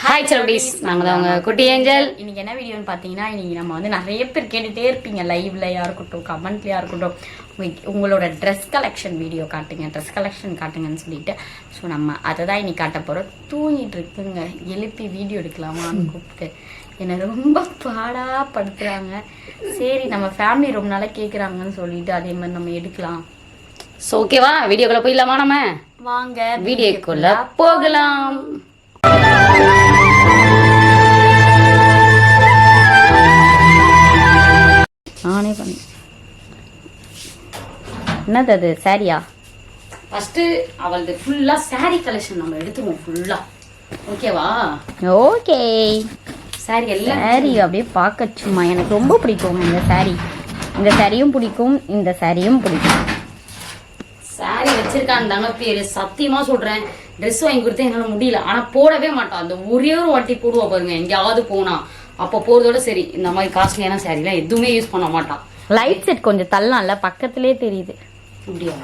Hi செல்பீஸ், நாங்கள் தான் உங்கள் குட்டி ஏஞ்சல். இன்னைக்கு என்ன வீடியோன்னு பார்த்தீங்கன்னா, இன்னைக்கு நம்ம வந்து நிறைய பேர் கேட்டுகிட்டே இருப்பீங்க, லைவ்லையாக இருக்கட்டும், கமெண்ட்லையாக இருக்கட்டும், உங்களோட ட்ரெஸ் கலெக்ஷன் வீடியோ காட்டுங்க, ட்ரெஸ் கலெக்ஷன் காட்டுங்கன்னு சொல்லிட்டு. ஸோ நம்ம அதை தான் இன்னைக்கு காட்ட போகிறோம். தூங்கிட்டு இருக்குங்க, எழுப்பி வீடியோ எடுக்கலாமான்னு கூப்பிட்டு என்னை ரொம்ப பாடாப்படுத்துகிறாங்க. சரி, நம்ம ஃபேமிலி ரொம்ப நாளாக கேட்குறாங்கன்னு சொல்லிட்டு அதே மாதிரி நம்ம எடுக்கலாம். ஸோ ஓகேவா, வீடியோக்குள்ளே போயிடலாமா? நம்ம வாங்க வீடியோக்குள்ளே போகலாம். நானே பண்ண என்னது அது சாரியா? ஃபர்ஸ்ட் அவளது ஃபுல்லா சாரி கலெக்ஷன் நம்ம எடுத்துருவோம் ஃபுல்லா. ஓகேவா? ஓகே. சாரி எல்லாம் சாரி அப்படியே பார்க்க சும்மா எனக்கு ரொம்ப பிடிக்கும் இந்த சாரி. இந்த சாரியும் பிடிக்கும், இந்த சாரியும் பிடிக்கும். சாரி வச்சிருக்கான்னு தாங்க பேரு. சத்தியமா சொல்றேன், ட்ரெஸ் வாங்கி கொடுத்தா என்னால முடியல. ஆனா போடவே மாட்டான். அந்த ஒரே ஒரு வாட்டி போடுவா பாருங்க, எங்கேயாவது போனா அப்ப போறதோட சரி. இந்த மாதிரி காஸ்ட்லியான சாரிலாம் எதுவுமே யூஸ் பண்ண மாட்டான். லைட் செட் கொஞ்சம் தள்ளலாம்ல, பக்கத்திலே தெரியுது. அப்படியா?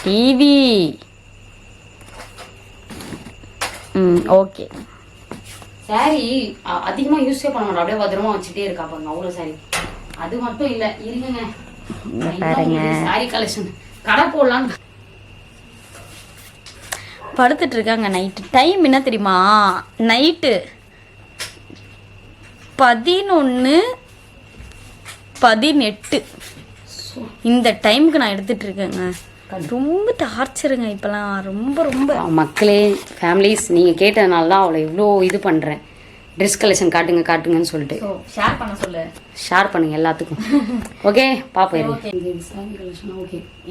டிவி. ஓகே. சாரி அதிகமா யூஸே பண்ண மாட்டோம், அப்படியே பத்திரமா வச்சுட்டே இருக்கா பாருங்க. அவ்வளவு சாரி. அது மட்டும் இல்ல, இருங்க பாருங்க சாரி கலெக்ஷன் கடை போடலான்னு படுத்துட்டு இருக்காங்க. நைட்டு டைம் என்ன தெரியுமா? நைட்டு 11:18 இந்த டைமுக்கு நான் எடுத்துட்டு இருக்கேங்க. ரொம்ப டார்ச்சருங்க இப்பெல்லாம். ரொம்ப ரொம்ப மக்களே, ஃபேமிலிஸ், நீங்க கேட்டதுனால தான் அவளை இவ்வளோ இது பண்றேன். ட்ரெஸ் கலெக்ஷன் காட்டுங்க காட்டுங்கன்னு சொல்லிட்டு ஷேர் பண்ண சொல்லு. ஷேர் பண்ணுங்க எல்லாத்துக்கும். ஓகே, பாப்போம். ஓகே,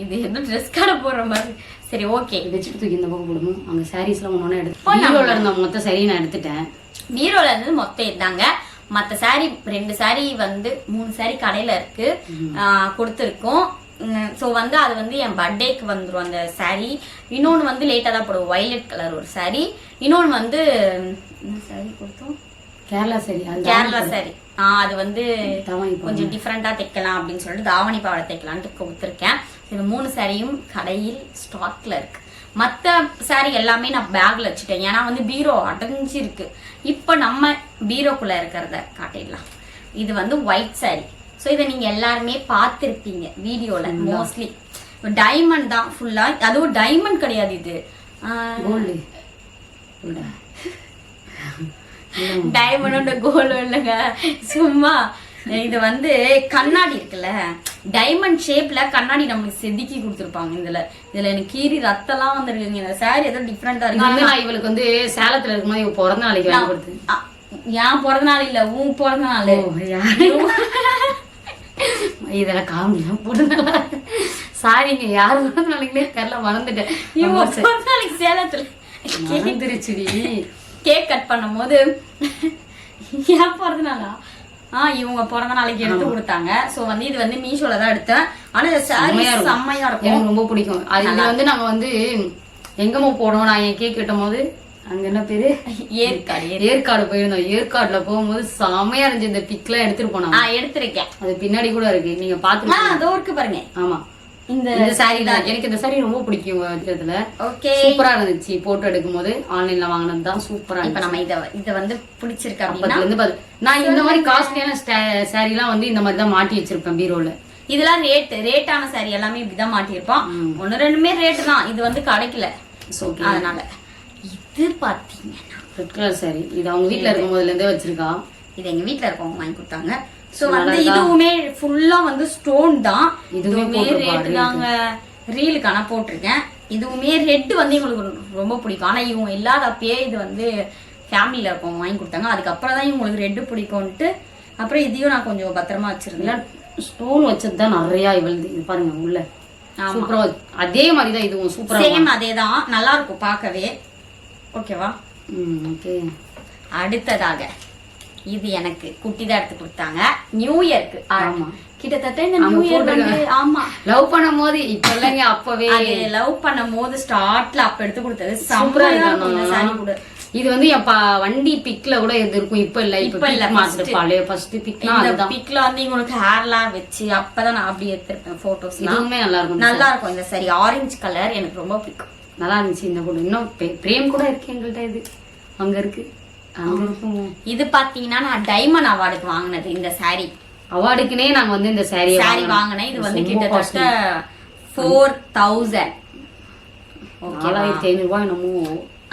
இது என்ன ட்ரெஸ் கடை போடுற மாதிரி. சரி, ஓகே. வச்சுட்டு தூக்கி இந்த பக்கம் போடுவோம். அங்கே சாரீஸ்லாம் ஒன்று எடுத்து பீரோல இருந்த மொத்த சாரி நான் எடுத்துட்டேன். பீரோல இருந்து மொத்தம் இருந்தாங்க. மற்ற சாரி 2 சாரி வந்து 3 சாரி கடையில இருக்கு, கொடுத்துருக்கோம். ஸோ வந்து அது வந்து என் பர்த்டேக்கு வந்துடும் அந்த சாரி. இன்னொன்று வந்து லேட்டாக தான் போடுவோம், வயலட் கலர் ஒரு சாரி. இன்னொன்று வந்து என்ன சாரி கொடுத்தோம்? கேரளா சாரி. கேரளா சாரி. அது வந்து கொஞ்சம் டிஃப்ரெண்டா தைக்கலாம் அப்படின்னு சொல்லிட்டு தாவணி பாவாடை தைக்கலான்ட்டு கொடுத்துருக்கேன். இந்த 3 சாரியும் கடையில் ஸ்டாக்ல இருக்கு. மற்ற சாரி எல்லாமே நான் பேக்ல வச்சுட்டேன், ஏன்னா வந்து பீரோ அடைஞ்சிருக்கு. இப்போ நம்ம பீரோக்குள்ள இருக்கிறத காட்டிடலாம். இது வந்து ஒயிட் சாரி. ஸோ இதை நீங்க எல்லாருமே பார்த்துருப்பீங்க வீடியோல. மோஸ்ட்லி டைமண்ட் தான் ஃபுல்லா. அதுவும் டைமண்ட் கிடையாது, இது கோல்டு. டைமண்டோட கோல்டு இல்லைங்க, சும்மா. இது வந்து கண்ணாடி இருக்குல்ல, டைமண்ட் ஷேப்ல கண்ணாடி நம்மளுக்கு செதுக்கி கொடுத்துருப்பாங்க. இதுல எனக்கு கீரி ரத்தம்லாம் வந்துருக்குங்க. இந்த சாரி ஏதோ டிஃப்ரெண்டா இருக்கு. நான் இவளுக்கு வந்து சேலத்துல இருக்கும்போது இவ பிறந்த நாளைக்கு வாங்கி கொடுத்து. என் பிறந்த நாள் இல்ல, உன் பிறந்த நாள். இதெல்லாம் காமெடியா போடுங்க. சாரிங்க, யாரு பிறந்த நாளைக்குனே தெரியல, மறந்துட்டேன். இவங்க பிறந்த நாளைக்கு சேலத்துல திருச்சிடி கேக் கட் பண்ணும் போது ஏன் பிறந்த நாளா? இவங்க பிறந்த நாளைக்கு எடுத்து கொடுத்தாங்க. சோ வந்து இது வந்து மீஷோல தான் எடுத்தேன். ஆனா செம்மையா இருக்கும், எனக்கு ரொம்ப பிடிக்கும். அது வந்து நாங்க வந்து எங்கமோ போனோம். நான் என் கேக் கட்டும் போது அங்க என்ன பேரு, ஏற்காடு போயிருந்தோம். ஏற்காடுல போகும்போது செம்மையா இருந்துச்சு. இந்த பிக் எல்லாம் எடுத்துட்டு போனாங்க. எடுத்திருக்கேன், அது பின்னாடி கூட இருக்கு, நீங்க பாத்துருக்கீங்க. அதோ இருக்கு பாருங்க. ஆமா, இந்த சாரி தான் எனக்கு. இந்த சாரி ரொம்ப பிடிக்கும். ஓகே, சூப்பரா இருந்துச்சு. போட்டோ எடுக்கும் போது ஆன்லைன்ல வாங்கினது தான் சூப்பரா. இப்ப நம்ம இத வந்து பிடிச்சிருக்கு அப்படின்னா இருந்து நான் இந்த மாதிரி காஸ்ட்லியான சாரி எல்லாம் வந்து இந்த மாதிரி தான் மாட்டி வச்சிருப்பேன் பீரோல. இதெல்லாம் ரேட்டான சாரி எல்லாமே இப்படிதான் மாட்டிருப்போம். 1-2 ரேட்டு தான். இது வந்து கிடைக்கல, அதனால. இது பாத்தீங்கன்னா ரெட் கலர் சாரி. இது அவங்க வீட்டுல இருக்கும் போதுல இருந்தே வச்சிருக்கா. இது எங்க வீட்டுல இருக்கவங்க வாங்கி கொடுத்தாங்க. சோ வந்து இதுவுமே ஃபுல்லா வந்து ஸ்டோன் தான். இதுவுமே ரேட் தாங்க. ரீலுக்கான போட்டிருக்கேன். இதுவுமே ரெட் வந்து எங்களுக்கு ரொம்ப பிடிக்கும். ஆனா இவங்க இல்லாதப்பயே இது வந்து ஃபேமிலியில இருக்கவங்க வாங்கி கொடுத்தாங்க. அதுக்கப்புறம் தான் இவங்களுக்கு ரெட் பிடிக்கும்ட்டு அப்புறம் இதையும் நான் கொஞ்சம் பத்திரமா வச்சிருந்தேன். ஸ்டோன் வச்சதுதான் நிறைய இவளுது. இது பாருங்க உள்ள சூப்பரா. அதே மாதிரிதான் இதுவும் சூப்பரா, சேம் அதேதான். நல்லா இருக்கும் பார்க்கவே. ஓகேவா? ஓகே. அடுத்ததாக இது எனக்கு குட்டி தான் எடுத்து கொடுத்தாங்க நியூ இயர்க்கு. ஆமா, கிட்டத்தட்ட இந்த நியூ இயர் வந்து ஆமா லவ் பண்ணும் போது இப்ப இல்லைங்க, அப்பவே லவ் பண்ணும் போது ஸ்டார்ட்ல அப்ப எடுத்து கொடுத்தது சூப்பரா இருக்கும். இது வந்து என் வண்டி பிக்ல கூட இது இருக்கும். இப்ப இல்ல, இப்ப இல்ல. ஃபர்ஸ்ட் பிக்னா அதுதான். பிக்ல வந்து உங்களுக்கு ஹேர்லாம் வச்சு அப்பதான் நான் அப்படி எடுத்திருப்பேன் போட்டோஸ். இதுவுமே நல்லா இருக்கும். நல்லா இருக்கும் இந்த சாரி. ஆரஞ்சு கலர் எனக்கு ரொம்ப பிடிக்கும். நல்லா இருந்துச்சு இந்த போட்டோ. இன்னும் பிரேம் கூட இருக்கு எங்கள்கிட்ட. இது அங்க இருக்கு, அங்க இருக்கும். இது பாத்தீங்கன்னா நான் டைமண்ட் அவார்டுக்கு வாங்கினது இந்த சாரி. அவார்டுக்குனே நாங்க வந்து இந்த சாரி வாங்கினேன். இது வந்து கிட்டத்தட்ட 4000. 4500 ரூபாய் என்னமோ.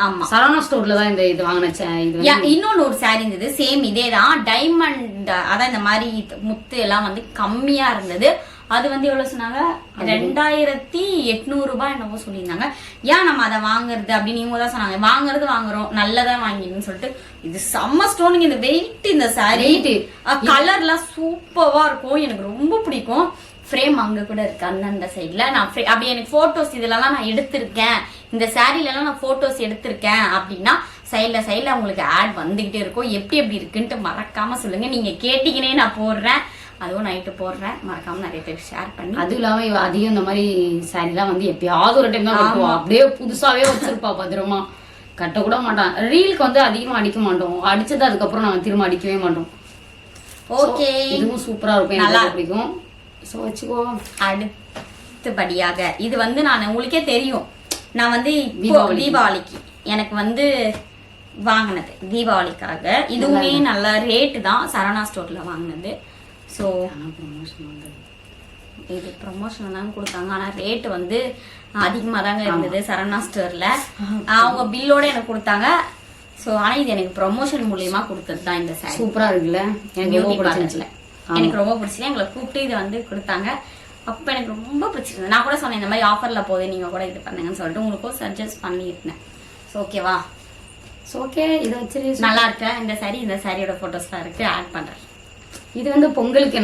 ஆமா, சரவணா ஸ்டோர்ல தான் இந்த இது வாங்கினேன். இன்னொன்னு ஒரு சாரி இருந்தது சேம் இதேதான், டைமண்ட், அதான் இந்த மாதிரி முத்து எல்லாம் வந்து கம்மியா இருந்தது. அது வந்து எவ்வளவு சொன்னாங்க, 2800 ரூபாய் என்னவோ சொல்லியிருந்தாங்க. ஏன் நம்ம அதை வாங்குறது அப்படின்னு இவங்க தான் சொன்னாங்க. வாங்குறோம் நல்லதா வாங்கிடுன்னு சொல்லிட்டு. இது செம்ம ஸ்டோனுங்க. இந்த வெயிட், இந்த சாரி கலர்லாம் சூப்பரா இருக்கும், எனக்கு ரொம்ப பிடிக்கும். ஃப்ரேம் அங்க கூட இருக்கு அந்த சைட்ல. நான் அப்படி எனக்கு போட்டோஸ் இதெல்லாம் நான் எடுத்திருக்கேன், இந்த சாரில எல்லாம் நான் போட்டோஸ் எடுத்திருக்கேன் அப்படின்னா சைட்ல உங்களுக்கு ஆட் வந்துகிட்டே இருக்கும். எப்படி இருக்குன்ட்டு மறக்காம சொல்லுங்க. நீங்க கேட்டீங்கன்னே நான் போடுறேன், அதுவும் நைட்டு போடுறேன். மறக்காம நிறைய பேர் ஷேர் பண்ணி. அதுவும் இல்லாம இவ அதிகம் இந்த மாதிரி சாரிலாம் வந்து எப்பயாவது ஒரு டைம் தான் கட்டுவா. அப்படியே புதுசாவே வச்சிருப்பா பத்திரமா, கட்ட கூட மாட்டான். ரீலுக்கு வந்து அதிகமா அடிக்க மாட்டோம், அடிச்சது அதுக்கப்புறம் நாங்க திரும்ப அடிக்கவே மாட்டோம். ஓகே, இதுவும் சூப்பரா இருக்கும், நல்லா பிடிக்கும். சோ வச்சுக்கோ. அடுத்தபடியாக இது வந்து நான் உங்களுக்கே தெரியும், நான் வந்து தீபாவளிக்கு எனக்கு வந்து வாங்கினது தீபாவளிக்காக. இதுவுமே நல்ல ரேட்டு தான், சரவணா ஸ்டோர்ல வாங்கினது. ஸோ இது ப்ரொமோஷன் தான் கொடுத்தாங்க, ஆனா ரேட்டு வந்து அதிகமாக தாங்க இருந்தது சரவணா ஸ்டோர்ல. அவங்க பில்லோட எனக்கு கொடுத்தாங்க. ஸோ ஆனா இது எனக்கு ப்ரொமோஷன் மூலியமா கொடுத்தது தான் இந்த சாரி. சூப்பரா இருக்குல்ல, எனக்கு ரொம்ப பிடிச்சது. எங்களை கூப்பிட்டு இதை வந்து கொடுத்தாங்க. அப்ப எனக்கு ரொம்ப பிடிச்சிருந்தது. நான் கூட சொன்னேன் இந்த மாதிரி ஆஃபர்ல போகுது, நீங்க கூட இது பண்ணுங்கன்னு சொல்லிட்டு உங்களுக்கும் சஜஸ்ட் பண்ணியிருந்தேன். ஓகேவா? ஓகே, இதை வச்சு நல்லா இருக்கு இந்த சாரி. இந்த சாரியோட போட்டோஸ்லாம் இருக்கு, ஆட் பண்றேன். இது வந்து பொங்கலுக்கு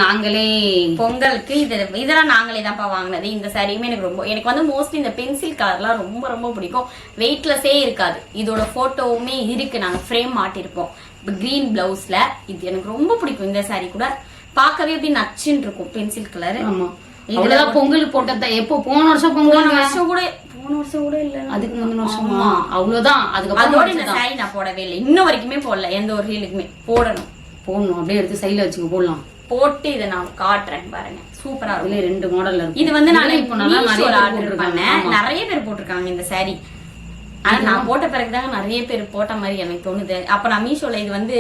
இதெல்லாம் நாங்களே தான்ப்பா வாங்கினது. இந்த சாரியுமே எனக்கு வந்து மோஸ்ட்லி இந்த பென்சில் கலர்லாம் ரொம்ப ரொம்ப பிடிக்கும். வெயிட்லெஸ்ஸே இருக்காது. இதோட போட்டோவுமே இருக்கு, நாங்க ஃப்ரேம் மாட்டிருப்போம் கிரீன் பிளவுஸ்ல. இது எனக்கு ரொம்ப பிடிக்கும். இந்த சாரி கூட பார்க்கவே அப்படி நச்சுன்னு இருக்கும், பென்சில் கலர். ஆமா, இதெல்லாம் பொங்கலுக்கு போட்டதா. எப்போ போன வருஷம் கூட இல்ல, அதுக்கு முந்தின வருஷமா அவ்வளவுதான். அதோட இந்த சாரி நான் போடவே இல்லை, இன்ன வரைக்குமே போடல. எந்த ஒரு ரீலுக்குமே போடணும், அப்படியே எடுத்து சைடுல வச்சுக்க போடலாம். போட்டு இதை நான் காட்டுறேன் பாருங்க, சூப்பரா இருக்கும். 2 மாடல் இருக்கு. இது வந்து நான் இப்போ ஆர்டர் பண்ணேன், நிறைய பேர் போட்டிருக்காங்க இந்த சாரி. ஆனா நான் போட்ட பிறகுதாங்க நிறைய பேர் போட்ட மாதிரி எனக்கு தோணுது. அப்ப நான் மீஷோல இது வந்து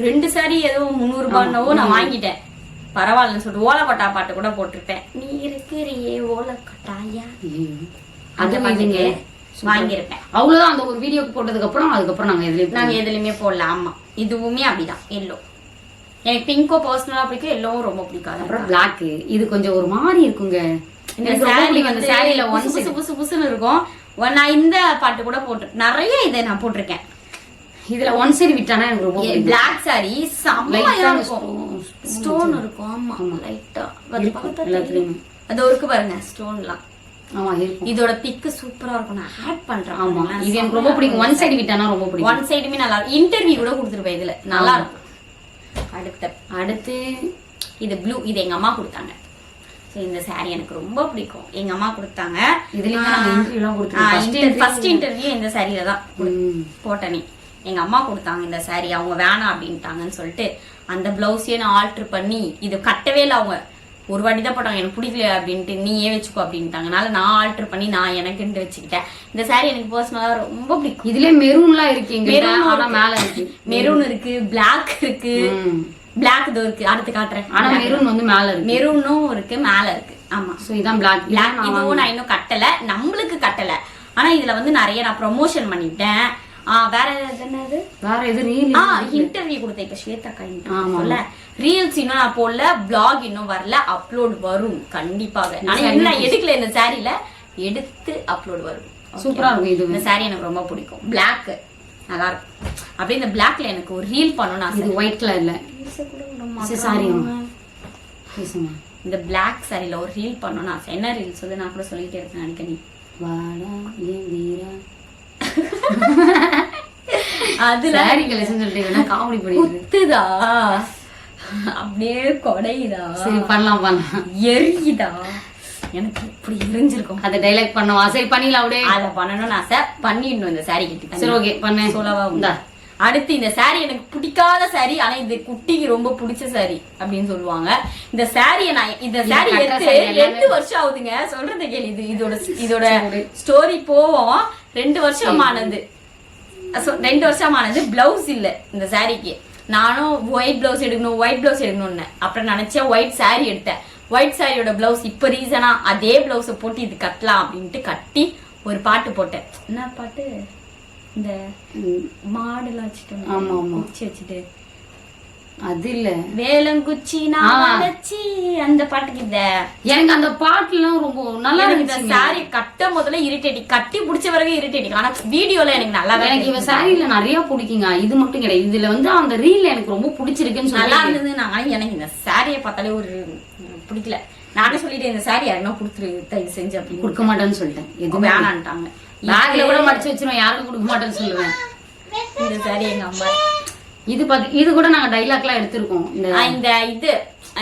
2 சாரி ஏதோ 300 ரூபாய்னவோ நான் வாங்கிட்டேன். பரவாயில்லன்னு சொல்லிட்டு ஓலக்கொட்டா பாட்டு கூட போட்டிருப்பேன். நீ இருக்கிறியே ஓலக்கொட்டாயா, அது வாங்கியிருப்பேன். அவ்வளவுதான். அந்த ஒரு வீடியோக்கு போட்டதுக்கு அப்புறம் நாங்க எதுலயுமே போடல. ஆமா, இதுவுமே அப்படிதான். எல்லோ எனக்கு பிங்கோ பர்சனலா பிடிக்கும், எல்லோவும் ரொம்ப பிடிக்காது. அப்புறம் பிளாக், இது கொஞ்சம் ஒரு மாதிரி இருக்குங்க. இந்த சாரி வந்து சாரில புசுன்னு இருக்கும். நான் இந்த பாட்டு கூட போட்டு நிறைய இதை நான் போட்டிருக்கேன். இதுல ஒன் சைடு விட்டானா எனக்கு ரொம்ப பிளாக் சாரி செம்மையா இருக்கும், ஸ்டோன் இருக்கும். ஆமா, லைட்டா அது இருக்கு பாருங்க ஸ்டோன்லாம். ஆமா இருக்கும். இதோட பிக் சூப்பரா இருக்கும், நான் ஆட் பண்றேன். ஆமா, இது எனக்கு ரொம்ப பிடிக்கும். ஒன் சைடு விட்டானா ரொம்ப பிடிக்கும். ஒன் சைடுமே நல்லா இருக்கும். இன்டர்வியூ கூட கொடுத்துருப்பேன் இதுல, நல்லா இருக்கும். அடுத்து இது ப்ளூ, இது எங்க அம்மா கொடுத்தாங்க. இந்த சாரி எனக்கு ரொம்ப பிடிக்கும், எங்க அம்மா கொடுத்தாங்க. ஃபர்ஸ்ட் இன்டர்வியூ இந்த சாரியில தான் போட்டனே. எங்க அம்மா கொடுத்தாங்க இந்த சாரி, அவங்க வேணாம் அப்படின்ட்டாங்கன்னு சொல்லிட்டு அந்த பிளவுஸையே நான் ஆல்டர் பண்ணி, இது கட்டவே இல்லை. அவங்க ஒரு வாட்டி தான் போட்டாங்க, எனக்கு பிடிக்கல அப்படின்ட்டு, நீயே வச்சுக்கோ அப்படின்ட்டாங்க. அதனால நான் ஆல்டர் பண்ணி நான் எனக்குன்ட்டு வச்சுக்கிட்டேன். இந்த சாரி எனக்கு பர்சனலா ரொம்ப பிடிக்கும். இதுலயே மெரூன்லாம் இருக்கு, மேல இருக்கு. மெரூன் இருக்கு, பிளாக் இருக்கு. பிளாக் இதோ இருக்கு, அடுத்து காட்டுறேன். ஆனா மெரூன் வந்து மேல இருக்கு, மெரூனும் இருக்கு, மேல இருக்கு. ஆமா, சோ இதான் பிளாக். இதுவும் நான் இன்னும் கட்டல, நம்மளுக்கு கட்டல. ஆனா இதுல வந்து நிறைய நான் ப்ரொமோஷன் பண்ணிட்டேன். வேற என்னது, வேற எது ரீல் இன்டர்வியூ கொடுத்தேன். இப்ப ஸ்வேதாக்கா இன்டர்வியூல ரீல்ஸ் இன்னும் நான் போடல, பிளாக் இன்னும் வரல, அப்லோட் வரும் கண்டிப்பாக. ஆனா என்ன எடுக்கல, இந்த சாரில எடுத்து அப்லோட் வரும். சூப்பரா இருக்கும். இது இந்த சாரி எனக்கு ரொம்ப பிடிக்கும், பிளாக் நல்லா இருக்கும். அப்படியே இந்த பிளாக்ல எனக்கு ஒரு ரீல் பண்ணணும். இது ஒயிட் கலர்ல சாரி, இந்த பிளாக் சாரில ஒரு ரீல் பண்ணணும். என்ன ரீல் சொல்லு, நான் கூட சொல்லிட்டே இருக்கேன் அடிக்கடி. அதுல காமெடி பண்ணிட்டுதா, அப்படியே கொடையுதா. சரி பண்ணலாம், எரியுதா, எனக்கு இப்படி எரிஞ்சிருக்கும். அதை டைலாக் பண்ணுவா. சரி பண்ணிடலாம், அப்படியே அதை பண்ணணும்னு ஆசை, பண்ணிடணும் இந்த சாரி கிட்ட. சரி ஓகே பண்ண சொல்லவா உண்டா. அடுத்து இந்த சாரி எனக்கு பிடிக்காத சாரி, ஆனா இது குட்டிக்கு ரொம்ப பிடிச்ச சாரி அப்படின்னு சொல்லுவாங்க. இந்த சாரியை நான் இந்த சாரி எடுத்து 8 வருஷம் ஆகுதுங்க. சொல்றது கேள்வி, இதோட ஸ்டோரி போவோம். 2 வருஷமானது. 2 வருஷமானது. பிளவுஸ் இல்ல இந்த சாரிக்கு. நானும் ஒயிட் பிளவுஸ் எடுக்கணும்னு அப்புறம் நினைச்சேன் ஒயிட் சாரி எடுத்தேன். ஒயிட் சாரியோட பிளவுஸ் இப்ப ரீசனா அதே பிளவுஸ போட்டு இது கட்டலாம் அப்படின்ட்டு கட்டி ஒரு பாட்டு போட்டேன். என்ன பாட்டு? இந்த மாடுலாம் வச்சுட்டு அது இல்ல வேலங்குச்சி நான் அந்த பாட்டுக்கு இந்த எனக்கு அந்த பாட்டுலாம் ரொம்ப நல்லா இருக்கு. இந்த சாரி கட்ட முதல்ல இரிட்டேட்டிங், கட்டி பிடிச்ச வரைக்கும் இரிட்டேட்டிங். ஆனா வீடியோல எனக்கு நல்லா எனக்கு இவ சாரியில நிறைய பிடிக்குங்க. இது மட்டும் கிடையாது, இதுல வந்து அந்த ரீல் எனக்கு ரொம்ப பிடிச்சிருக்குன்னு நல்லா இருந்தது. நான் எனக்கு இந்த சாரியை பார்த்தாலே ஒரு பிடிக்கல. நானே சொல்லிட்டேன் இந்த சாரி யாருன்னா கொடுத்துரு தயவு செஞ்சு அப்படின்னு. கொடுக்க மாட்டேன்னு சொல்லிட்டேன். எதுவும் வேணான்ட்டாங்க. பேக்ல கூட மடிச்சு வச்சிருவேன், யாருக்கும் கொடுக்க மாட்டேன்னு சொல்லுவேன். இந்த சாரி எங்க அம்மா இது கூட நாங்க டைலாக்லாம் எடுத்திருக்கோம். இந்த இது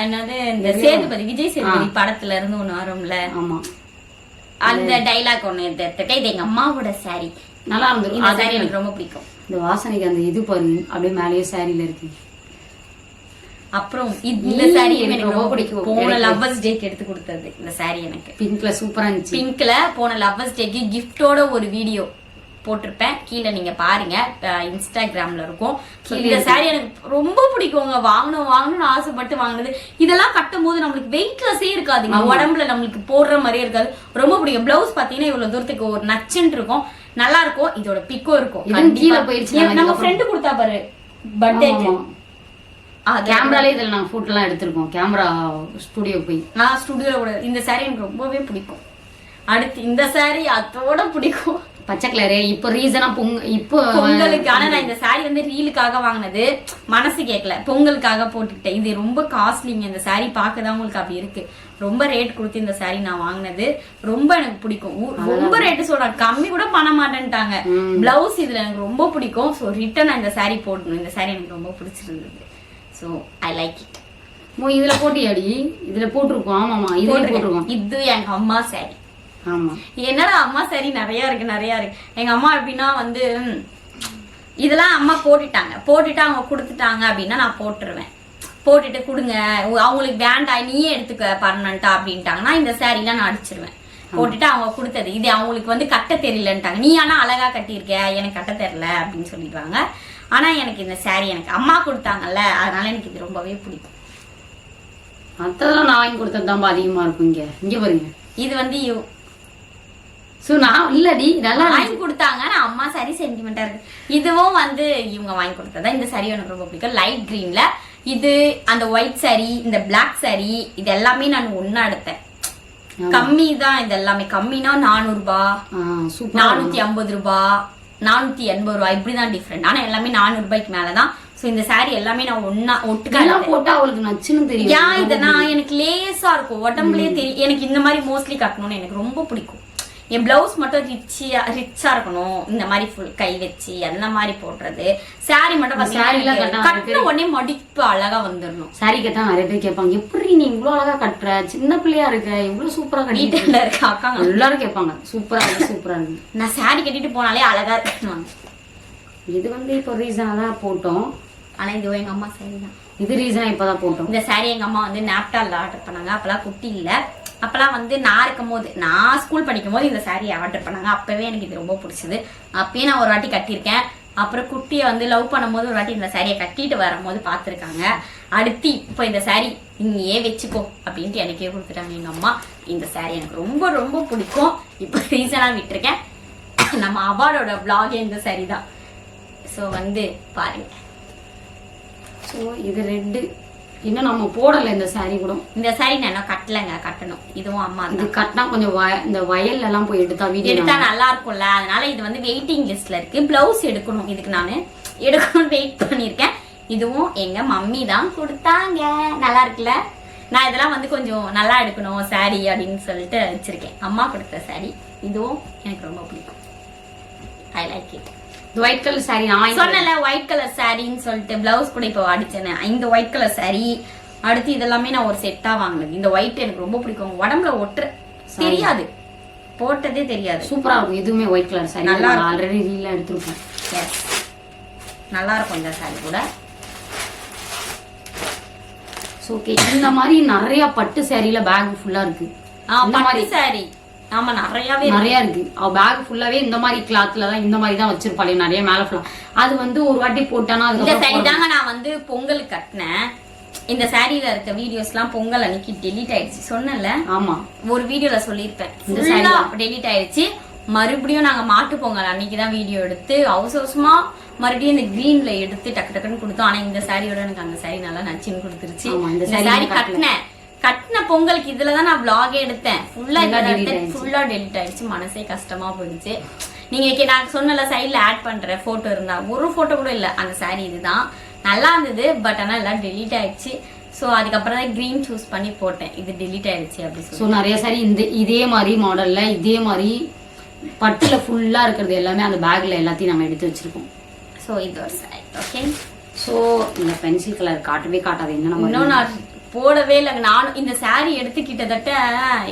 என்னது இந்த சேதுபதி விஜய் சேதுபதி படத்துல இருந்து ஒண்ணு வரும்ல, ஆமா அந்த டைலாக் ஒண்ணு எடுத்துட்டேன். இது எங்க அம்மாவோட சாரி, நல்லா இருந்தது. இந்த சாரி எனக்கு ரொம்ப பிடிக்கும். இந்த வாசனைக்கு அந்த இது பாருங்க அப்படியே மேலேயே சாரியில இருக்கு. அப்புறம் இந்த சாரி எனக்கு ரொம்ப பிடிக்கும். போன லவ்வர்ஸ் டேக்கு எடுத்து கொடுத்தது இந்த சாரி எனக்கு. பிங்க்ல சூப்பரா இருந்துச்சு. பிங்க்ல போன லவ்வர்ஸ் டேக்கு கிஃப்டோட ஒரு வீடியோ போட்டிருப்பேன், கீழே நீங்க பாருங்க, இன்ஸ்டாகிராம்ல இருக்கும். இந்த சாரி எனக்கு ரொம்ப பிடிக்குங்க. வாங்கணும்னு ஆசைப்பட்டு வாங்கினது. இதெல்லாம் கட்டும் போது நம்மளுக்கு வெயிட்லெஸ்ஸே இருக்காதுங்க, உடம்புல நம்மளுக்கு போடுற மாதிரியே இருக்காது. ரொம்ப பிடிக்கும். பிளவுஸ் பாத்தீங்கன்னா இவ்வளவு தூரத்துக்கு ஒரு நச்சுன்னு இருக்கும், நல்லா இருக்கும். இதோட பிக்கோ இருக்கும். கீழே போயிடுச்சு. நம்ம ஃப்ரெண்டு கொடுத்தா பாரு பர்த்டேக்கு, கேமராலே இதுல நாங்க போட்டோ எல்லாம் எடுத்திருக்கோம். கேமரா ஸ்டுடியோ போய் நான் ஸ்டுடியோல கூட. இந்த சாரி எனக்கு ரொம்பவே பிடிக்கும். அடுத்து இந்த சாரி அதோட பிடிக்கும், பச்சை கலரு. இப்ப ரீசனா இப்போ பொங்கலுக்கு. ஆனா நான் இந்த சாரி வந்து ரீலுக்காக வாங்கினது, மனசு கேட்கல, பொங்கலுக்காக போட்டுக்கிட்டேன். இது ரொம்ப காஸ்ட்லிங்க இந்த சாரி. பாக்கதான் உங்களுக்கு அப்படி இருக்கு. ரொம்ப ரேட் கொடுத்து இந்த சாரி நான் வாங்கினது. ரொம்ப எனக்கு பிடிக்கும். ரொம்ப ரேட்டு சொல்றாங்க, கம்மி கூட பண்ண மாட்டேன்ட்டாங்க. பிளவுஸ் இதுல எனக்கு ரொம்ப பிடிக்கும். ஸோ ரிட்டன் இந்த சாரி போடணும். இந்த சாரி எனக்கு ரொம்ப பிடிச்சிருந்தது. So I like it. இதுல போட்டியாடி? இதுல போட்டிருக்கோம். ஆமாமா, இது போட்டிருக்கோம். இது எங்க அம்மா சாரி. ஆமா, என்னடா அம்மா சாரி நிறைய இருக்கு. எங்க அம்மா எப்படின்னா வந்து இதெல்லாம் அம்மா போட்டுட்டு அவங்க கொடுத்துட்டாங்க அப்படின்னா நான் போட்டுருவேன். போட்டுட்டு கொடுங்க அவங்களுக்கு வேண்டாம் நீயே எடுத்துக்க பர்மனண்டா அப்படின்ட்டாங்கன்னா இந்த சாரிலாம் நான் அடிச்சிருவேன். போட்டுட்டு அவங்க கொடுத்தது இது அவங்களுக்கு வந்து கட்ட தெரியலன்ட்டாங்க. நீ ஆனா அழகா கட்டியிருக்க, எனக்கு கட்ட தெரியல அப்படின்னு சொல்லிடுவாங்க. ஆனா எனக்கு இந்த சாரி எனக்கு அம்மா கொடுத்தாங்கல்ல, அதனால எனக்கு இது ரொம்பவே பிடிக்கும். மத்ததெல்லாம் நான் வாங்கி கொடுத்தது தான் அதிகமா இருக்கும். இங்க பாருங்க, இது வந்து நான் இல்லடி நல்லா வாங்கி கொடுத்தாங்க. நான் அம்மா சாரி சென்டிமெண்டா இருக்கு. இதுவும் வந்து இவங்க வாங்கி கொடுத்ததா. இந்த சாரி எனக்கு ரொம்ப பிடிக்கும். லைட் கிரீன்ல இது அந்த ஒயிட் சாரி, இந்த பிளாக் சாரி, இது எல்லாமே நான் ஒன்னா எடுத்தேன். கம்மி தான் இது எல்லாமே. கம்மினா 400 ரூபாய், 450 ரூபாய், 480 ரூபாய், இப்படிதான் டிஃபரெண்ட். ஆனா எல்லாமே 400 ரூபாய்க்கு மேலதான். சோ இந்த சாரி எல்லாமே நான் ஒன்னா ஒட்டுக்கா போட்டா அவளுக்கு நச்சுன்னு தெரியும். ஏன் இதனா எனக்கு லேசா இருக்கும், உடம்புலயே தெரியும். எனக்கு இந்த மாதிரி மோஸ்ட்லி கட்டணும்னு எனக்கு ரொம்ப பிடிக்கும். என் பிளவுஸ் மட்டும் ரிச்சா இருக்கணும். இந்த மாதிரி ஃபுல் கை வச்சு அந்த மாதிரி போடுறது. சாரி மட்டும் கட்டின உடனே மடிப்பு அழகா வந்துடணும். சாரி கட்டா நிறைய பேர் கேட்பாங்க, எப்படி நீ இவ்வளவு அழகா கட்டுற, சின்ன பிள்ளையா இருக்க, இவ்வளவு சூப்பரா கட்டிட்டு இருக்க அக்காங்க எல்லாரும் கேட்பாங்க. சூப்பரா இருக்கு. நான் சாரி கட்டிட்டு போனாலே அழகா இருக்குவாங்க. இது வந்து இப்போ ரீசனா தான் போட்டோம். ஆனா இது எங்க அம்மா சாரி தான். இது ரீசனா இப்பதான் போட்டோம். இந்த சாரி எங்க அம்மா வந்து நாப்டால்ல ஆர்டர் பண்ணாங்க. அப்பெல்லாம் குட்டி இல்ல, அப்பெல்லாம் வந்து நான் இருக்கும் போது, நான் ஸ்கூல் படிக்கும் போது இந்த சாரி ஆர்டர் பண்ணாங்க. அப்பவே எனக்கு இது ரொம்ப பிடிச்சது. அப்பயே நான் ஒரு வாட்டி கட்டியிருக்கேன். அப்புறம் குட்டியை வந்து லவ் பண்ணும்போது ஒரு வாட்டி இந்த சாரியை கட்டிட்டு வரும்போது பார்த்துருக்காங்க. அடுத்து இப்போ இந்த சாரி நீயே வச்சுக்கோ அப்படின்ட்டு எனக்கே கொடுத்துட்டாங்க எங்க அம்மா. இந்த சாரி எனக்கு ரொம்ப ரொம்ப பிடிக்கும். இப்போ ரீசனா விட்டுருக்கேன். நம்ம அவார்டோட பிளாகே இந்த சாரி தான். ஸோ வந்து பாருங்க. ஸோ இது ரெட்டு இன்னும் நம்ம போடல. இந்த சாரி கூட, இந்த சாரி நான் கட்டலங்க, கட்டணும். இதுவும் அம்மா இது கட்டினா கொஞ்சம் இந்த வயல்ல எல்லாம் போய் எடுத்தா நல்லா இருக்கும்ல. அதனால இது வந்து வெயிட்டிங் லிஸ்ட்ல இருக்கு. பிளவுஸ் எடுக்கணும், இதுக்கு நான் எடுக்கணும் வெயிட் பண்ணிருக்கேன். இதுவும் எங்க மம்மி தான் கொடுத்தாங்க. நல்லா இருக்குல்ல. நான் இதெல்லாம் வந்து கொஞ்சம் நல்லா எடுக்கணும் சாரி அப்படின்னு சொல்லிட்டு வச்சிருக்கேன். அம்மா கொடுத்த சாரி. இதுவும் எனக்கு ரொம்ப பிடிக்கும். I like it. White colour sorry நான் சொன்னல, ஒயிட் கலர் சாரின்னு சொல்லிட்டு பிளவுஸ் கூட இப்போ அடிச்சேன். இந்த ஒயிட் கலர் சாரி அடுத்து இதெல்லாமே நான் ஒரு செட்டா வாங்கினது. இந்த ஒயிட் எனக்கு ரொம்ப பிடிக்கும். உடம்புல ஒட்டுற தெரியாது, போட்டதே தெரியாது. சூப்பரா இருக்கும். இதுவுமே ஒயிட் கலர் சாரி நல்லா ஆல்ரெடி ரீல்ல எடுத்துருக்கேன். நல்லா இருக்கும் இந்த சாரி கூட. ஓகே, இந்த மாதிரி நிறைய பட்டு சாரியில பேக் ஃபுல்லா இருக்கு. பட்டு சாரி ஆமா நிறையவே நிறைய இருக்கு. அவ பேக் ஃபுல்லாவே இந்த மாதிரி கிளாத்ல தான் இந்த மாதிரி தான் வச்சிருப்பாளே நிறைய மேல ஃபுல்லா. அது வந்து ஒரு வாட்டி போட்டானா இந்த சாரி தாங்க நான் வந்து பொங்கல் கட்டினேன். இந்த சாரியில இருக்க வீடியோஸ்லாம் பொங்கல் அன்னைக்கு டெலீட் ஆயிடுச்சு சொன்னல. ஆமா ஒரு வீடியோல சொல்லியிருப்பேன். ஃபுல்லா டெலீட் ஆயிடுச்சு. மறுபடியும் நாங்க மாட்டு பொங்கல் அன்னைக்குதான் வீடியோ எடுத்து அவசரமா மறுபடியும் இந்த கிரீன்ல எடுத்து டக்கு டக்குன்னு கொடுத்தோம். ஆனா இந்த சாரியோட எனக்கு அந்த சாரி நல்லா நச்சுன்னு கொடுத்துருச்சு. இந்த சாரி கட்டின பொங்கலுக்கு இதுலதான் நான் vlog எடுத்தேன். ஃபுல்லா டெலிட் ஆயிடுச்சு. மனசே கஷ்டமா போயிடுச்சு. நீங்க நான் சொன்னல சைட்ல ஆட் பண்ற போட்டோ இருந்தா ஒரு போட்டோ கூட இல்ல. அந்த சாரி இதுதான் நல்லா இருந்தது. பட் ஆனா எல்லாம் டெலிட் ஆயிடுச்சு. சோ அதுக்கப்புறம் தான் கிரீன் சூஸ் பண்ணி போட்டேன். இது டெலிட் ஆயிடுச்சு அப்படி சொல்லி. சோ நிறைய சாரி இதே மாதிரி மாடல்ல இதே மாதிரி பட்டுல ஃபுல்லா இருக்கிறது எல்லாமே அந்த பேக்ல எல்லாத்தையும் நம்ம எடுத்து வச்சிருக்கோம். சோ இது ஒரு சாரி. ஓகே. சோ இந்த பென்சில் கலர் காட்டவே காட்டாது. என்ன இன்னும் நான் போடவே இல்லைங்க. நானும் இந்த சாரி எடுத்து கிட்டத்தட்ட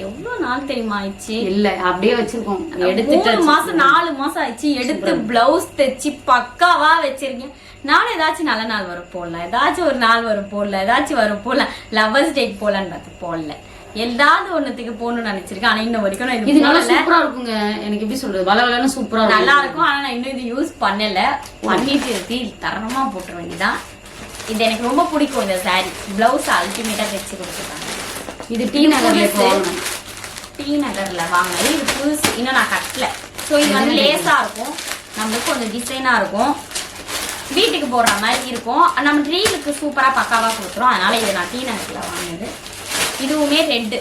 எவ்வளவு நாள் தெரியுமா ஆயிடுச்சு. இல்ல அப்படியே வச்சிருக்கோம். எடுத்து 3 மாசம் 4 மாசம் ஆயிடுச்சு. எடுத்து பிளவுஸ் தைச்சு பக்காவா வச்சிருக்கேன். நானும் ஏதாச்சும் நல்ல நாள் வரும் போடல, ஏதாச்சும் ஒரு நாள் வரும் போடல, ஏதாச்சும் வரும் போடல, லவர்ஸ் டேக்கு போடலான்னு பார்த்து போடல. ஏதாவது ஒண்ணுத்துக்கு போகணும்னு நினைச்சிருக்கேன். ஆனா இன்ன வரைக்கும் நான் இது நல்லா சூப்பரா இருக்குங்க. எனக்கு எப்படி சொல்றது, வளவலன்னு சூப்பரா நல்லா இருக்கும். ஆனா நான் இன்னும் இது யூஸ் பண்ணல. பண்ணிட்டு இருக்கு. தரமா போட்டுற வேண்டியதான். இது எனக்கு ரொம்ப பிடிக்கும். இந்த சாரி பிளவுஸ் அல்டிமேட்டா தைச்சு கொடுத்துருக்காங்க. இது டி நகர்ல வாங்கினது. இது புதுசு, இன்னும் நான் கட்டல. ஸோ இது வந்து லேஸா இருக்கும், நம்மளுக்கு கொஞ்சம் டிசைனா இருக்கும், வீட்டுக்கு போடுற மாதிரி இருக்கும். நம்ம ட்ரீலுக்கு சூப்பரா பக்காவா கொடுத்துரும். அதனால இது நான் டி நகர்ல வாங்கினது. இதுவுமே ரெட்டு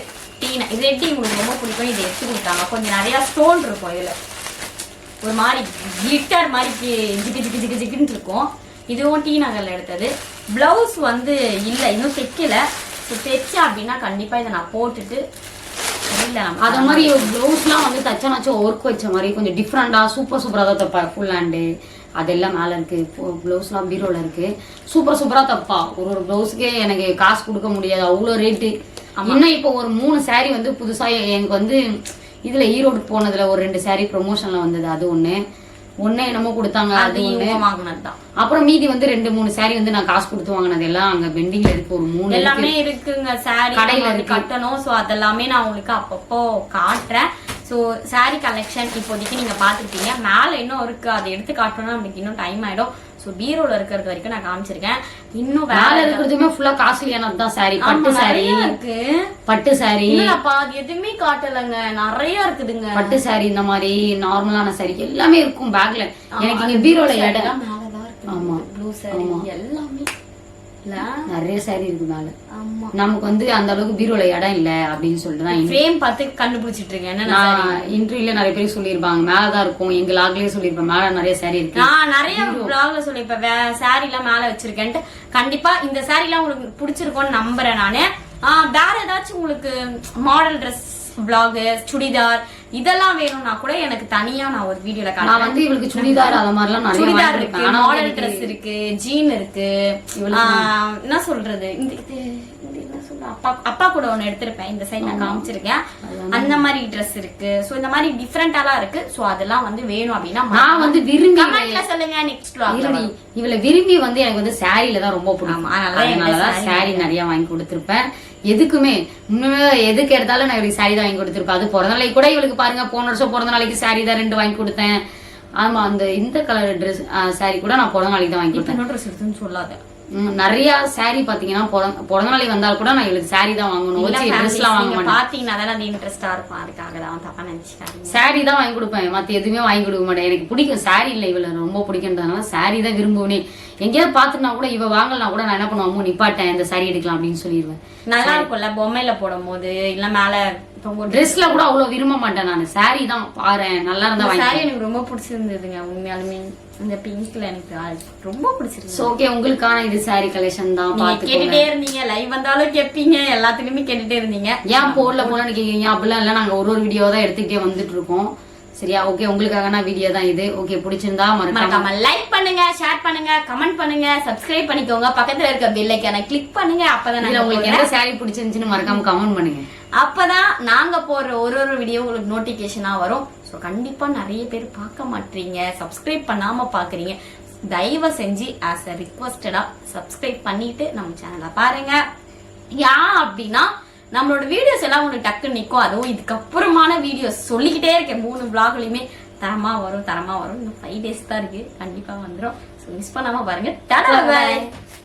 ரெட்டு உங்களுக்கு ரொம்ப பிடிக்கும். இது எடுத்து கொடுத்தாங்க. கொஞ்சம் நிறைய ஸ்டோன் இருக்கும். இதுல ஒரு மாதிரி கிளிட்டர் மாதிரி ஜிக்கு ஜிக்கு ஜிக்கு ஜிக்குன்னு இருக்கும். இதுவும் டி நகர்ல எடுத்தது. பிளவுஸ் வந்து இல்ல இன்னும் தைக்கல. தைச்சா அப்படின்னா கண்டிப்பா இதை நான் போட்டுட்டு அத மாதிரி பிளவுஸ்லாம் வந்து தச்சானாச்சும் ஒர்க் வச்ச மாதிரி கொஞ்சம் டிஃப்ரெண்டா சூப்பரா தான் தப்பா. ஃபுல் ஹேண்டு அதெல்லாம் மேல இருக்கு. பிளவுஸ்லாம் பீரோல இருக்கு. சூப்பரா தப்பா. ஒரு பிளவுஸ்க்கே எனக்கு காசு கொடுக்க முடியாது, அவ்வளவு ரேட்டு. இன்னும் இப்போ ஒரு 3 சாரி வந்து புதுசா எனக்கு வந்து இதுல ஈரோடு போனதுல ஒரு 2 சாரி ப்ரொமோஷன்ல வந்தது. அது ஒண்ணு என்னமோ கொடுத்தாங்க. அது வாங்கினதுதான். அப்புறம் மீதி வந்து 2-3 சாரி வந்து நான் காசு கொடுத்து வாங்கினது எல்லாம் அங்க பெண்டிங்ல இருக்கு. ஒரு 3 எல்லாமே இருக்குங்க. சாரி கடையில கட்டணும். சோ அதெல்லாமே நான் உங்களுக்கு அப்பப்போ காட்டுறேன். ஸோ சாரி கலெக்ஷன் இப்போதைக்கு நீங்க பாத்துக்கிட்டீங்க. மேல இன்னும் இருக்கு, அதை எடுத்து காட்டணும்னா நமக்கு இன்னும் டைம் ஆயிடும். ஸோ பீரோல இருக்கிறது வரைக்கும் நான் காமிச்சிருக்கேன். இன்னும் வேலை இருக்கிறதுமே ஃபுல்லா காஸ்ட்லியானது தான். சாரி பட்டு சாரி இருக்கு. பட்டு சாரி இல்லப்பா, அது எதுவுமே காட்டலங்க. நிறைய இருக்குதுங்க பட்டு சாரி. இந்த மாதிரி நார்மலான சாரி எல்லாமே இருக்கும் பேக்ல. எனக்கு இங்க பீரோல இடம் மேலதான் இருக்கு. ஆமா ப்ளூ சாரி எல்லாமே நிறைய சாரி இருக்கு மேல. நமக்கு வந்து அந்த அளவுக்கு பீரோல இடம் இல்ல அப்படின்னு சொல்லிட்டு தான் ஃப்ரேம் பார்த்து கண்டுபிடிச்சிட்டு இருக்கேன். நான் இன்டர்வியூல நிறைய பேர் சொல்லிருப்பாங்க மேலதான் இருக்கும். எங்க லாக்லயே சொல்லிருப்பேன் மேல நிறைய சாரி இருக்கு. நான் நிறைய ப்ளாக்ல சொல்லிருப்பேன் சாரி எல்லாம் மேல வச்சிருக்கேன்ட்டு. கண்டிப்பா இந்த சாரி எல்லாம் உங்களுக்கு பிடிச்சிருக்கும்னு நம்புறேன் நானு. வேற ஏதாச்சும் உங்களுக்கு மாடல் ட்ரெஸ் vlog சுடிதார் இதெல்லாம் வேணும்னா கூட எனக்கு தனியா நான் ஒரு வீடியோல காட்டுறேன். நான் வந்து இவளுக்கு சுடிதார் அத மாதிரிலாம் நிறைய சுடிதார் இருக்கு, மாடல் ட்ரெஸ் இருக்கு, ஜீன் இருக்கு. என்ன சொல்றது, இந்த என்ன சொல்ற அப்பா கூட ஒன்னு எடுத்திருப்பேன். இந்த சைடு நான் காமிச்சிருக்கேன். அந்த மாதிரி ட்ரெஸ் இருக்கு. சோ இந்த மாதிரி டிஃபரெண்டாலாம் இருக்கு. சோ அதெல்லாம் வந்து வேணும் அப்படின்னா நான் வந்து விரும்பி கமெண்ட்ல சொல்லுங்க. நெக்ஸ்ட் vlog இவள விரும்பி வந்து எனக்கு வந்து சாரில தான் ரொம்ப பிடிக்கும். அதனாலதான் சாரி நிறைய வாங்கி கொடுத்திருப்பேன். எதுக்குமே உண்மையா எதுக்கு எடுத்தாலும் நான் இவளுக்கு சாரி தான் வாங்கி கொடுத்துருப்பேன். அது பிறந்த நாளைக்கு கூட இவளுக்கு பாருங்க, போன வருஷம் பிறந்த நாளைக்கு சாரி தான் 2 வாங்கி கொடுத்தேன். ஆமா அந்த இந்த கலர் ட்ரெஸ் சாரி கூட நான் பிறந்த நாளைக்கு தான் வாங்கி கொடுத்தேன். ட்ரெஸ் எடுத்துன்னு சொல்லாத. நிறைய சாரி பாத்தீங்கன்னா பிறந்த நாளைக்கு வந்தால் கூட நான் இவளுக்கு சாரி தான் வாங்கணும். ட்ரெஸ் எல்லாம் வாங்க மாட்டேன். பாத்தீங்கன்னா அது இன்ட்ரெஸ்டா இருக்கும். அதுக்காக தான் தப்பா நினைச்சுக்காதீங்க. சாரி தான் வாங்கி கொடுப்பேன். மத்த எதுவுமே வாங்கி கொடுக்க மாட்டேன். எனக்கு பிடிக்கும் சாரி இல்ல இவள ரொம்ப பிடிக்குன்றதுனால சாரி தான் விரும்புவேனே. எங்கேயாவது பாத்துனா கூட இவ வாங்கலனா கூட நான் என்ன பண்ணுவோம், நிப்பாட்டேன் இந்த சாரி எடுக்கலாம் அப்படின்னு சொல்லிடுவேன். நல்லா இருக்கும்ல பொம்மையில போடும் போது. இல்ல மேல ட்ரெஸ்ல கூட அவ்வளவு விரும்ப மாட்டேன் நான். சாரி தான் பாரு நல்லா இருந்தா வாங்கி. சாரி எனக்கு ரொம்ப பிடிச்சிருந்ததுங்க உண்மையாலுமே. இந்த பிங்க்ல எனக்கு ரொம்ப பிடிச்சிருந்துச்சு. ஓகே, உங்களுக்கான இது சாரி கலெக்ஷன் தான். கேட்டுட்டே இருந்தீங்க, லைவ் வந்தாலும் கேட்பீங்க, எல்லாத்துலயுமே கேட்டுட்டே இருந்தீங்க. ஏன் போடலன்னு கேக்குறீங்க. அப்படிலாம் இல்ல, நாங்க ஒரு வீடியோ தான் எடுத்துக்கிட்டே வந்துட்டு இருக்கோம். சரியா? ஓகே, உங்களுக்காக நான் வீடியோ தான் இது. ஓகே, பிடிச்சிருந்தா மறக்காம லைக் பண்ணுங்க, ஷேர் பண்ணுங்க, கமெண்ட் பண்ணுங்க, சப்ஸ்கிரைப் பண்ணிக்கோங்க. பக்கத்துல இருக்க பெல் ஐகானை கிளிக் பண்ணுங்க. அப்பதான் உங்களுக்கு எந்த சாரி பிடிச்சிருந்துச்சுன்னு மறக்காம கமெண்ட் பண்ணுங்க. அப்பதான் நாங்க போடுற ஒரு வீடியோ உங்களுக்கு நோட்டிபிகேஷனா வரும். ஸோ கண்டிப்பா நிறைய பேர் பார்க்க மாட்டீங்க, சப்ஸ்கிரைப் பண்ணாம பாக்குறீங்க. தயவு செஞ்சு ஆஸ் அ ரிக்வஸ்டடா சப்ஸ்கிரைப் பண்ணிட்டு நம்ம சேனலை பாருங்க. அப்படின்னா நம்மளோட வீடியோஸ் எல்லாம் உங்களுக்கு டக்குன்னு நிற்கும். அதுவும் இதுக்கப்புறமான வீடியோஸ் சொல்லிக்கிட்டே இருக்கேன், 3 vlogலையுமே தரமா வரும். இன்னும் 5 days தான் இருக்கு, கண்டிப்பா வந்துடும். ஸோ மிஸ் பண்ணாம பாருங்க. Tata bye.